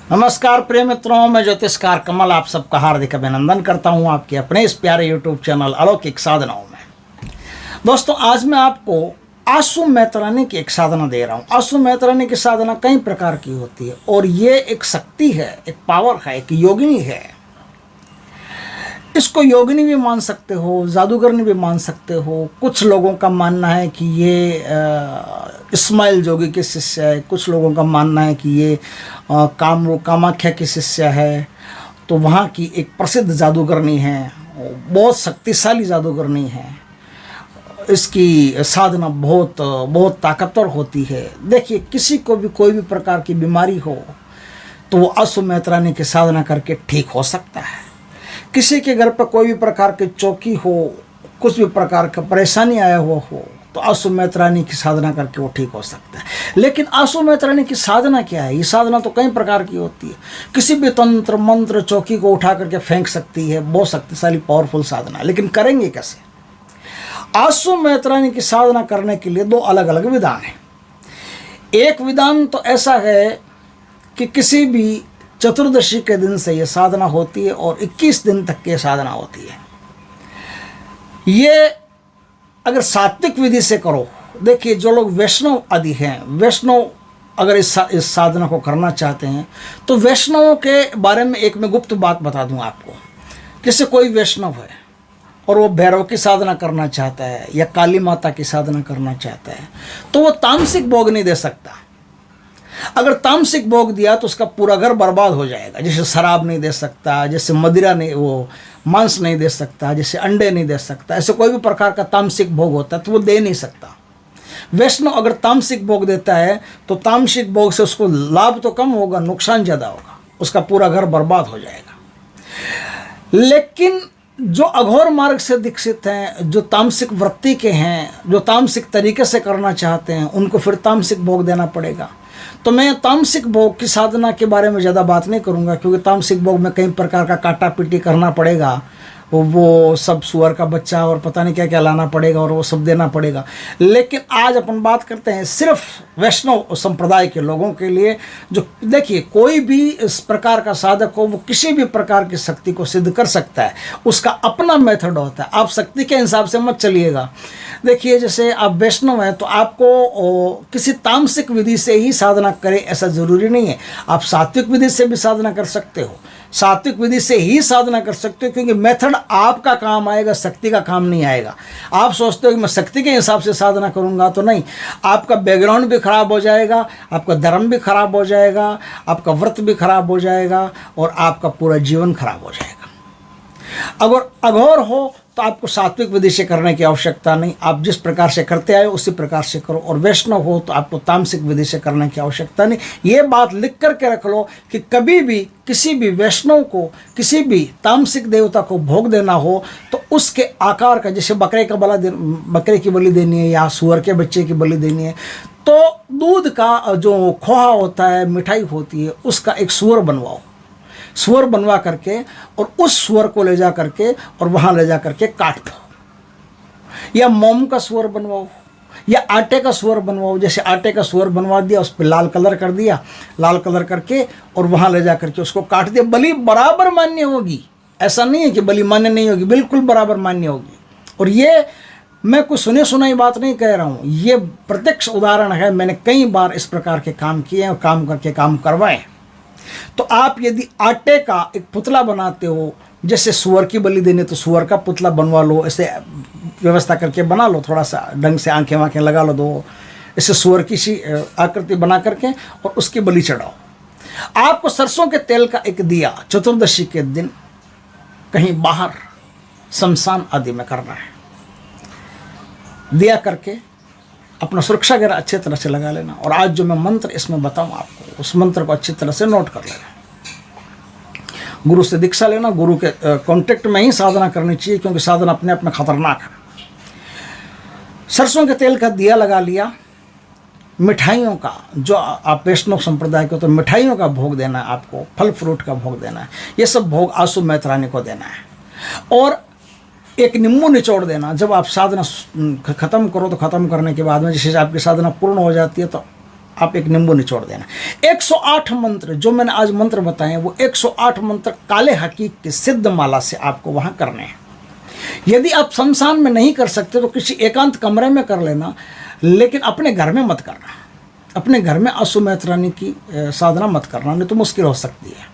नमस्कार प्रिय मित्रों, मैं ज्योतिषकार कमल आप सबका हार्दिक अभिनंदन करता हूं आपके अपने इस प्यारे यूट्यूब चैनल अलौकिक साधनाओं में। दोस्तों, आज मैं आपको आंसू मैत्रानी की एक साधना दे रहा हूं। आंसू मैत्रानी की साधना कई प्रकार की होती है और ये एक शक्ति है, एक पावर है, एक योगिनी है। इसको योगिनी भी मान सकते हो, जादूगरनी भी मान सकते हो। कुछ लोगों का मानना है कि ये इस्माइल जोगी के शिष्य है, कुछ लोगों का मानना है कि ये कामाख्या की शिष्य है। तो वहाँ की एक प्रसिद्ध जादूगरनी है, बहुत शक्तिशाली जादूगरनी है। इसकी साधना बहुत बहुत ताकतवर होती है। देखिए, किसी को भी कोई भी प्रकार की बीमारी हो तो वो आंसू मैत्रानी की साधना करके ठीक हो सकता है। किसी के घर पर कोई भी प्रकार की चौकी हो, कुछ भी प्रकार का परेशानी आया हुआ हो तो आंसू मैत्रानी की साधना करके वो ठीक हो सकता है। लेकिन आंसू मैत्रानी की साधना क्या है? ये साधना तो कई प्रकार की होती है। किसी भी तंत्र मंत्र चौकी को उठा करके फेंक सकती है, बहुत शक्तिशाली पावरफुल साधना। लेकिन करेंगे कैसे? आंसू मैत्रानी की साधना करने के लिए दो अलग अलग विधान हैं। एक विधान तो ऐसा है कि किसी भी चतुर्दशी के दिन से ये साधना होती है और 21 दिन तक की साधना होती है। ये अगर सात्विक विधि से करो, देखिए जो लोग वैष्णव आदि हैं, वैष्णव अगर इस साधना को करना चाहते हैं तो वैष्णवों के बारे में एक मैं गुप्त बात बता दूं आपको। जैसे कोई वैष्णव है और वो भैरव की साधना करना चाहता है या काली माता की साधना करना चाहता है तो वो तामसिक भोग नहीं दे सकता। अगर तामसिक भोग दिया तो उसका पूरा घर बर्बाद हो जाएगा। जैसे शराब नहीं दे सकता, जैसे मदिरा नहीं, वो मांस नहीं दे सकता, जैसे अंडे नहीं दे सकता, ऐसे कोई भी प्रकार का तामसिक भोग होता है तो वो दे नहीं सकता। वैष्णव अगर तामसिक भोग देता है तो तामसिक भोग से उसको लाभ तो कम होगा, नुकसान ज़्यादा होगा, उसका पूरा घर बर्बाद हो जाएगा। लेकिन जो अघोर मार्ग से दीक्षित हैं, जो तामसिक वृत्ति के हैं, जो तामसिक तरीके से करना चाहते हैं, उनको फिर तामसिक भोग देना पड़ेगा। तो मैं तामसिक भोग की साधना के बारे में ज़्यादा बात नहीं करूँगा, क्योंकि तामसिक भोग में कई प्रकार का काटा पीटी करना पड़ेगा, वो सब सुअर का बच्चा और पता नहीं क्या क्या लाना पड़ेगा और वो सब देना पड़ेगा। लेकिन आज अपन बात करते हैं सिर्फ वैष्णव संप्रदाय के लोगों के लिए। जो देखिए, कोई भी इस प्रकार का साधक हो वो किसी भी प्रकार की शक्ति को सिद्ध कर सकता है, उसका अपना मेथड होता है। आप शक्ति के हिसाब से मत चलिएगा। देखिए, जैसे आप वैष्णव हैं तो आपको किसी तामसिक विधि से ही साधना करें ऐसा ज़रूरी नहीं है। आप सात्विक विधि से भी साधना कर सकते हो, सात्विक विधि से ही साधना कर सकते हो, क्योंकि मेथड आपका काम आएगा, शक्ति का काम नहीं आएगा। आप सोचते हो कि मैं शक्ति के हिसाब से साधना करूंगा, तो नहीं, आपका बैकग्राउंड भी खराब हो जाएगा, आपका धर्म भी खराब हो जाएगा, आपका व्रत भी खराब हो जाएगा और आपका पूरा जीवन खराब हो जाएगा। अगर अघोर हो तो आपको सात्विक विधि से करने की आवश्यकता नहीं, आप जिस प्रकार से करते आए उसी प्रकार से करो। और वैष्णव हो तो आपको तामसिक विधि से करने की आवश्यकता नहीं। ये बात लिख करके रख लो कि कभी भी किसी भी वैष्णव को किसी भी तामसिक देवता को भोग देना हो तो उसके आकार का, जैसे बकरे की बलि देनी है या सुअर के बच्चे की बलि देनी है, तो दूध का जो खोआ होता है, मिठाई होती है, उसका एक सुअर बनवाओ। सुअर बनवा करके और उस सुअर को ले जा करके और वहाँ ले जा करके काट दो, या मोम का सुअर बनवाओ या आटे का सुअर बनवाओ। जैसे आटे का सुअर बनवा दिया, उस पर लाल कलर कर दिया, लाल कलर करके और वहाँ ले जा करके उसको काट दिया। बलि बराबर मान्य होगी, ऐसा नहीं है कि बलि मान्य नहीं होगी, बिल्कुल बराबर मान्य होगी। और ये मैं कुछ सुने सुनाई बात नहीं कह रहा हूँ, ये प्रत्यक्ष उदाहरण है। मैंने कई बार इस प्रकार के काम किए हैं और काम करके काम करवाए। तो आप यदि आटे का एक पुतला बनाते हो, जैसे सुअर की बलि देने तो सुअर का पुतला बनवा लो, ऐसे व्यवस्था करके बना लो, थोड़ा सा ढंग से आंखें वाँखें लगा लो, दो ऐसे सुअर की सी आकृति बना करके और उसकी बलि चढ़ाओ। आपको सरसों के तेल का एक दिया चतुर्दशी के दिन कहीं बाहर शमशान आदि में करना है। दिया करके अपना सुरक्षा वगैरह अच्छी तरह से लगा लेना। और आज जो मैं मंत्र इसमें बताऊं आपको, उस मंत्र को अच्छी तरह से नोट कर लेना। गुरु से दीक्षा लेना, गुरु के कांटेक्ट में ही साधना करनी चाहिए, क्योंकि साधना अपने आप में खतरनाक है। सरसों के तेल का दिया लगा लिया। मिठाइयों का, जो आप वैष्णव संप्रदाय को, तो मिठाइयों का भोग देना है आपको, फल फ्रूट का भोग देना है। ये सब भोग आंसू मैत्रानी को देना है। और एक नींबू निचोड़ देना। जब आप साधना ख़त्म करो तो ख़त्म करने के बाद में, जैसे आपकी साधना पूर्ण हो जाती है तो आप एक नींबू निचोड़ देना। 108 मंत्र जो मैंने आज मंत्र बताए वो 108 मंत्र काले हकीक की सिद्ध माला से आपको वहां करने हैं। यदि आप शमशान में नहीं कर सकते तो किसी एकांत कमरे में कर लेना, लेकिन अपने घर में मत करना। अपने घर में अश्वमेध रानी की साधना मत करना, नहीं तो मुश्किल हो सकती है,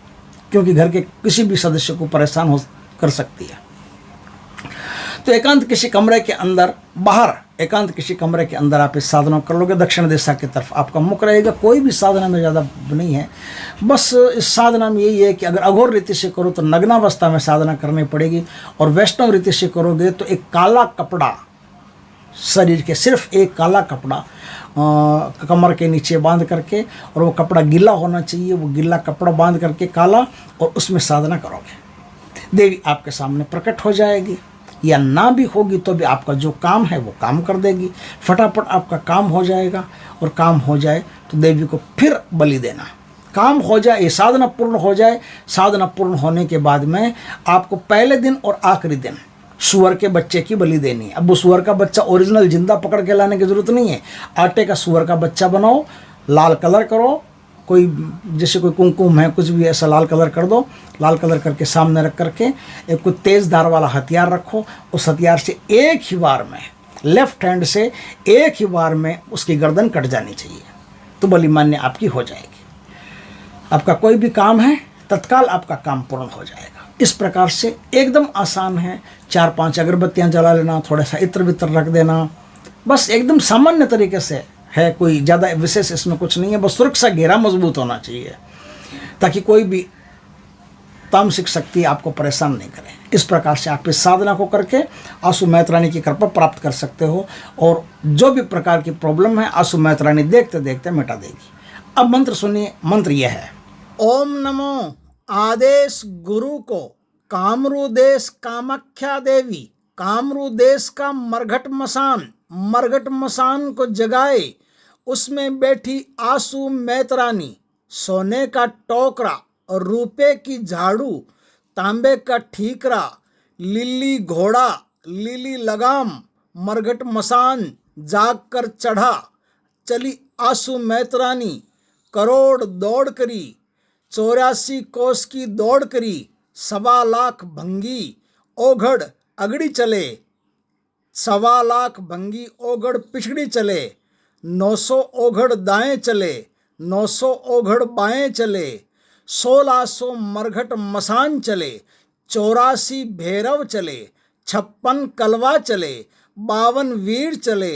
क्योंकि घर के किसी भी सदस्य को परेशान हो कर सकती है। तो एकांत किसी कमरे के अंदर, बाहर एकांत किसी कमरे के अंदर आप इस साधना कर लोगे। दक्षिण दिशा की तरफ आपका मुख रहेगा। कोई भी साधना में ज़्यादा नहीं है, बस इस साधना में यही है कि अगर अघोर रीति से करो तो नग्नावस्था में साधना करनी पड़ेगी, और वैष्णव रीति से करोगे तो एक काला कपड़ा शरीर के, सिर्फ एक काला कपड़ा कमर के नीचे बांध करके, और वो कपड़ा गीला होना चाहिए, वो गीला कपड़ा बांध करके काला, और उसमें साधना करोगे। देवी आपके सामने प्रकट हो जाएगी, या ना भी होगी तो भी आपका जो काम है वो काम कर देगी। फटाफट आपका काम हो जाएगा, और काम हो जाए तो देवी को फिर बलि देना। काम हो जाए, ये साधना पूर्ण हो जाए। साधना पूर्ण होने के बाद में आपको पहले दिन और आखिरी दिन सुअर के बच्चे की बलि देनी है। अब वो सुअर का बच्चा ओरिजिनल जिंदा पकड़ के लाने की ज़रूरत नहीं है। आटे का सुअर का बच्चा बनाओ, लाल कलर करो, कोई जैसे कोई कुमकुम है, कुछ भी ऐसा लाल कलर कर दो। लाल कलर करके सामने रख करके एक कोई तेज़ धार वाला हथियार रखो। उस हथियार से एक ही बार में, लेफ्ट हैंड से एक ही बार में उसकी गर्दन कट जानी चाहिए, तो बलि मान्य आपकी हो जाएगी। आपका कोई भी काम है तत्काल आपका काम पूर्ण हो जाएगा। इस प्रकार से एकदम आसान है। 4-5 अगरबत्तियाँ जला लेना, थोड़ा सा इत्र वित्र रख देना, बस एकदम सामान्य तरीके से है, कोई ज़्यादा विशेष इसमें कुछ नहीं है। बस सुरक्षा घेरा मजबूत होना चाहिए, ताकि कोई भी तामसिक शक्ति आपको परेशान नहीं करे। इस प्रकार से आप इस साधना को करके अश्वमेध रानी की कृपा प्राप्त कर सकते हो, और जो भी प्रकार की प्रॉब्लम है अश्वमेध रानी देखते देखते मिटा देगी। अब मंत्र सुनिए। मंत्र यह है, ओम नमो आदेश गुरु को कामरू देश कामाख्या देवी, कामरू देश का मरघट मसान को जगाए, उसमें बैठी आंसू मैतरानी, सोने का टोकरा और रुपए की झाड़ू, तांबे का ठीकरा, लिली घोड़ा, लिली लगाम, मरघट मसान जाग कर चढ़ा, चली आंसू मैतरानी, करोड़ दौड़ करी, 84 कोस की दौड़ करी, 1.25 लाख भंगी ओघड़ अगड़ी चले, 1.25 लाख भंगी ओघड़ पिछड़ी चले, 900 ओघड़ दाएं चले, 900 ओघड़ बाएं चले, 1600 मरघट मसान चले, 84 भैरव चले, 56 कलवा चले, 52 वीर चले,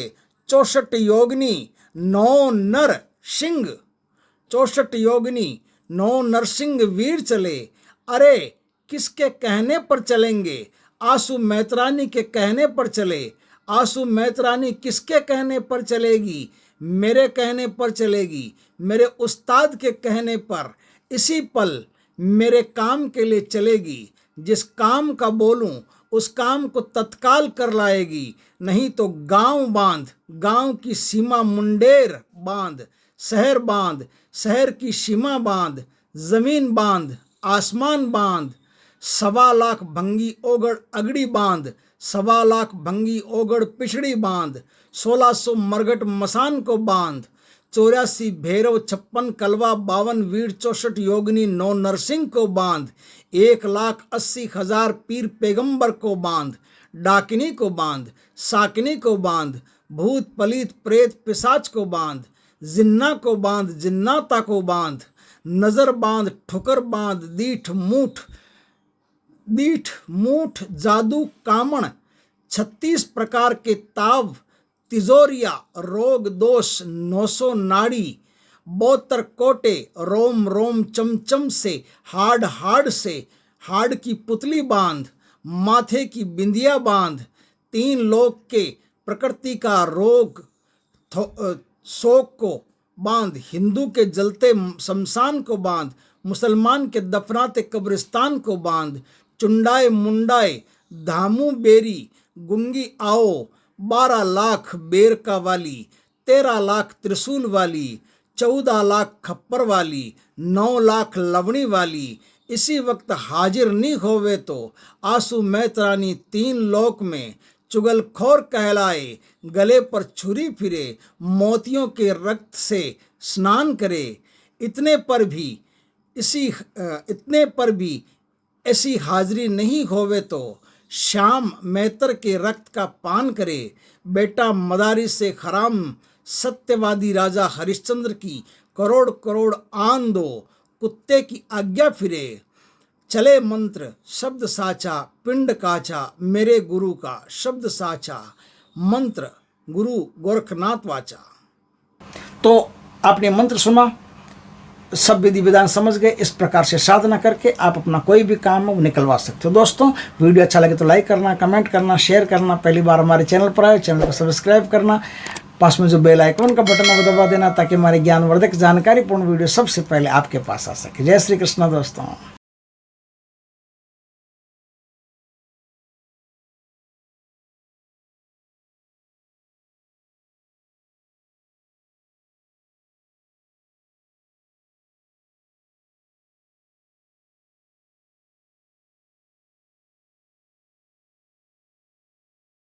64 योगिनी, 9 नर सिंह, 64 योगिनी, 9 नरसिंह वीर चले। अरे किसके कहने पर चलेंगे? आंसू मैतरानी के कहने पर चले। आंसू मैतरानी किसके कहने पर चलेगी? मेरे कहने पर चलेगी, मेरे उस्ताद के कहने पर। इसी पल मेरे काम के लिए चलेगी। जिस काम का बोलूं उस काम को तत्काल कर लाएगी। नहीं तो गांव बांध, गांव की सीमा मुंडेर बांध, शहर बांध, शहर की सीमा बांध, जमीन बांध, आसमान बांध, 1.25 लाख भंगी ओगड़ अगड़ी बांध, 1.25 लाख भंगी ओगड़ पिछड़ी बांध, 1600 मरघट मसान को बांध, 84 भैरव, 56 कलवा, 52 वीर, 64 योगिनी, 9 नरसिंह को बांध, 1,80,000 पीर पैगंबर को बांध, डाकिनी को बांध, साकिनी को बांध, भूत पलीत प्रेत पिशाच को बांध, जिन्ना को बांध, जिन्नाता को बांध, नजर बांध, ठुकर बांध, दीठ मूठ जादू कामण, 36 प्रकार के ताव, तिजोरिया, रोग दोष, 900 नाड़ी, 72 कोटे, रोम रोम चमचम से, हाड़ से, हाड़ की पुतली बांध, माथे की बिंदिया बांध, 3 लोक के प्रकृति का रोग शोक को बांध, हिंदू के जलते शमशान को बांध, मुसलमान के दफनाते कब्रिस्तान को बांध, चुंडाए मुंडाए धामू बेरी गुंगी आओ, 12 लाख बेरका वाली, 13 लाख त्रिशूल वाली, 14 लाख खप्पर वाली, 9 लाख लवणी वाली, इसी वक्त हाजिर नहीं होवे तो आंसू मैतरानी 3 लोक में चुगलखोर कहलाए, गले पर छुरी फिरे, मोतियों के रक्त से स्नान करे, इतने पर भी ऐसी हाजिरी नहीं होवे तो श्याम मैतर के रक्त का पान करे, बेटा मदारी से खराम सत्यवादी राजा हरिश्चंद्र की करोड़ करोड़ आन दो, कुत्ते की आज्ञा फिरे, चले मंत्र शब्द साचा, पिंड काचा, मेरे गुरु का शब्द साचा, मंत्र गुरु गोरखनाथ वाचा। तो आपने मंत्र सुना, सब विधि विधान समझ गए, इस प्रकार से साधना करके आप अपना कोई भी काम निकलवा सकते हो। दोस्तों वीडियो अच्छा लगे तो लाइक करना, कमेंट करना, शेयर करना, पहली बार हमारे चैनल पर आए चैनल को सब्सक्राइब करना, पास में जो बेल आइकॉन का बटन है वो दबा देना ताकि हमारी ज्ञानवर्धक जानकारीपूर्ण वीडियो सबसे पहले आपके पास आ सके। जय श्री कृष्ण दोस्तों।